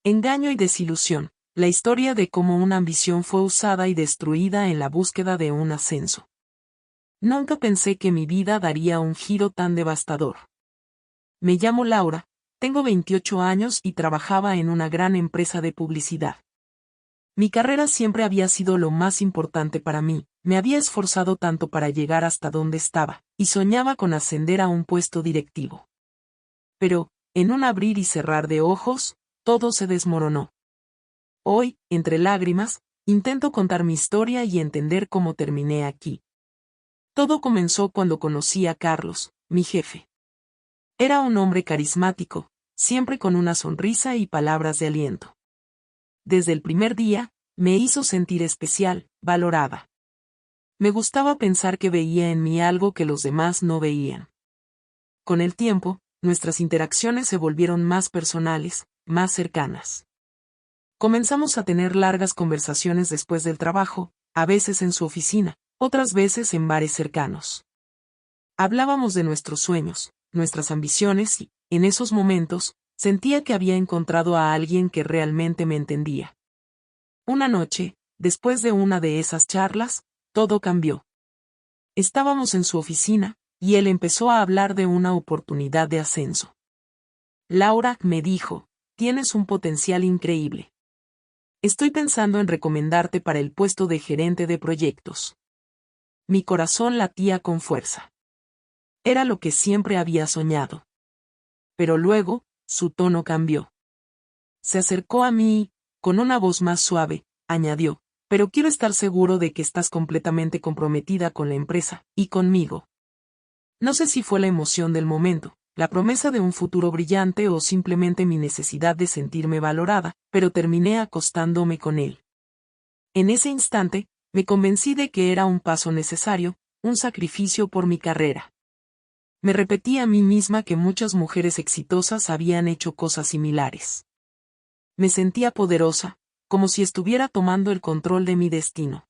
Engaño y desilusión. La historia de cómo una ambición fue usada y destruida en la búsqueda de un ascenso. Nunca pensé que mi vida daría un giro tan devastador. Me llamo Laura, tengo 28 años y trabajaba en una gran empresa de publicidad. Mi carrera siempre había sido lo más importante para mí, me había esforzado tanto para llegar hasta donde estaba, y soñaba con ascender a un puesto directivo. Pero, en un abrir y cerrar de ojos, todo se desmoronó. Hoy, entre lágrimas, intento contar mi historia y entender cómo terminé aquí. Todo comenzó cuando conocí a Carlos, mi jefe. Era un hombre carismático, siempre con una sonrisa y palabras de aliento. Desde el primer día, me hizo sentir especial, valorada. Me gustaba pensar que veía en mí algo que los demás no veían. Con el tiempo, nuestras interacciones se volvieron más personales, más cercanas. Comenzamos a tener largas conversaciones después del trabajo, a veces en su oficina, otras veces en bares cercanos. Hablábamos de nuestros sueños, nuestras ambiciones y, en esos momentos, sentía que había encontrado a alguien que realmente me entendía. Una noche, después de una de esas charlas, todo cambió. Estábamos en su oficina, y él empezó a hablar de una oportunidad de ascenso. Laura, me dijo, tienes un potencial increíble. Estoy pensando en recomendarte para el puesto de gerente de proyectos. Mi corazón latía con fuerza. Era lo que siempre había soñado. Pero luego, su tono cambió. Se acercó a mí y, con una voz más suave, añadió, pero quiero estar seguro de que estás completamente comprometida con la empresa, y conmigo. No sé si fue la emoción del momento, la promesa de un futuro brillante o simplemente mi necesidad de sentirme valorada, pero terminé acostándome con él. En ese instante, me convencí de que era un paso necesario, un sacrificio por mi carrera. Me repetí a mí misma que muchas mujeres exitosas habían hecho cosas similares. Me sentía poderosa, como si estuviera tomando el control de mi destino.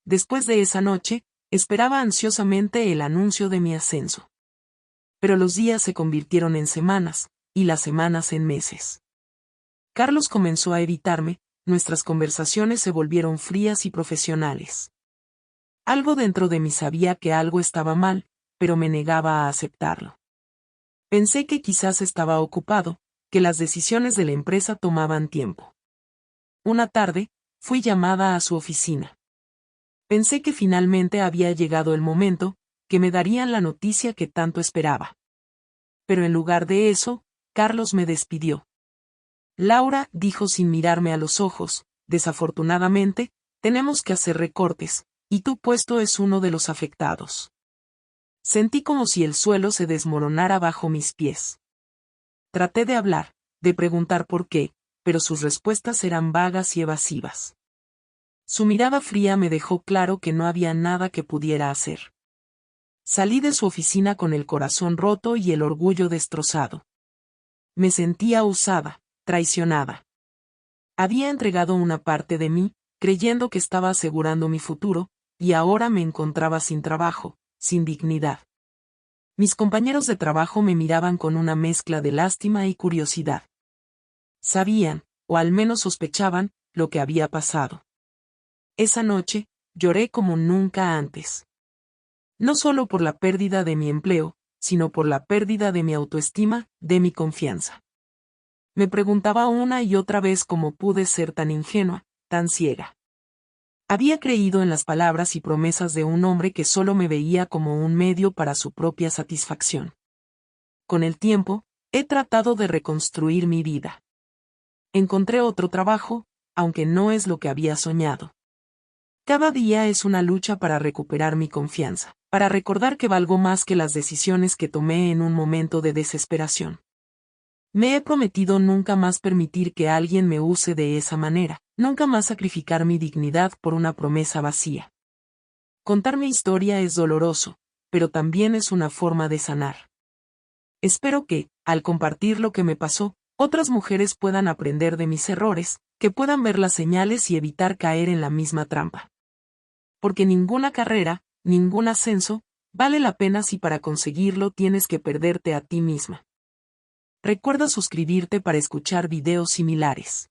Después de esa noche, esperaba ansiosamente el anuncio de mi ascenso. Pero los días se convirtieron en semanas, y las semanas en meses. Carlos comenzó a evitarme, nuestras conversaciones se volvieron frías y profesionales. Algo dentro de mí sabía que algo estaba mal, pero me negaba a aceptarlo. Pensé que quizás estaba ocupado, que las decisiones de la empresa tomaban tiempo. Una tarde, fui llamada a su oficina. Pensé que finalmente había llegado el momento, que me darían la noticia que tanto esperaba. Pero en lugar de eso, Carlos me despidió. Laura, dijo sin mirarme a los ojos, desafortunadamente, tenemos que hacer recortes, y tu puesto es uno de los afectados. Sentí como si el suelo se desmoronara bajo mis pies. Traté de hablar, de preguntar por qué, pero sus respuestas eran vagas y evasivas. Su mirada fría me dejó claro que no había nada que pudiera hacer. Salí de su oficina con el corazón roto y el orgullo destrozado. Me sentía usada, traicionada. Había entregado una parte de mí, creyendo que estaba asegurando mi futuro, y ahora me encontraba sin trabajo, sin dignidad. Mis compañeros de trabajo me miraban con una mezcla de lástima y curiosidad. Sabían, o al menos sospechaban, lo que había pasado. Esa noche, lloré como nunca antes. No solo por la pérdida de mi empleo, sino por la pérdida de mi autoestima, de mi confianza. Me preguntaba una y otra vez cómo pude ser tan ingenua, tan ciega. Había creído en las palabras y promesas de un hombre que solo me veía como un medio para su propia satisfacción. Con el tiempo, he tratado de reconstruir mi vida. Encontré otro trabajo, aunque no es lo que había soñado. Cada día es una lucha para recuperar mi confianza, para recordar que valgo más que las decisiones que tomé en un momento de desesperación. Me he prometido nunca más permitir que alguien me use de esa manera, nunca más sacrificar mi dignidad por una promesa vacía. Contar mi historia es doloroso, pero también es una forma de sanar. Espero que, al compartir lo que me pasó, otras mujeres puedan aprender de mis errores, que puedan ver las señales y evitar caer en la misma trampa. Porque ninguna carrera, ningún ascenso, vale la pena si para conseguirlo tienes que perderte a ti misma. Recuerda suscribirte para escuchar videos similares.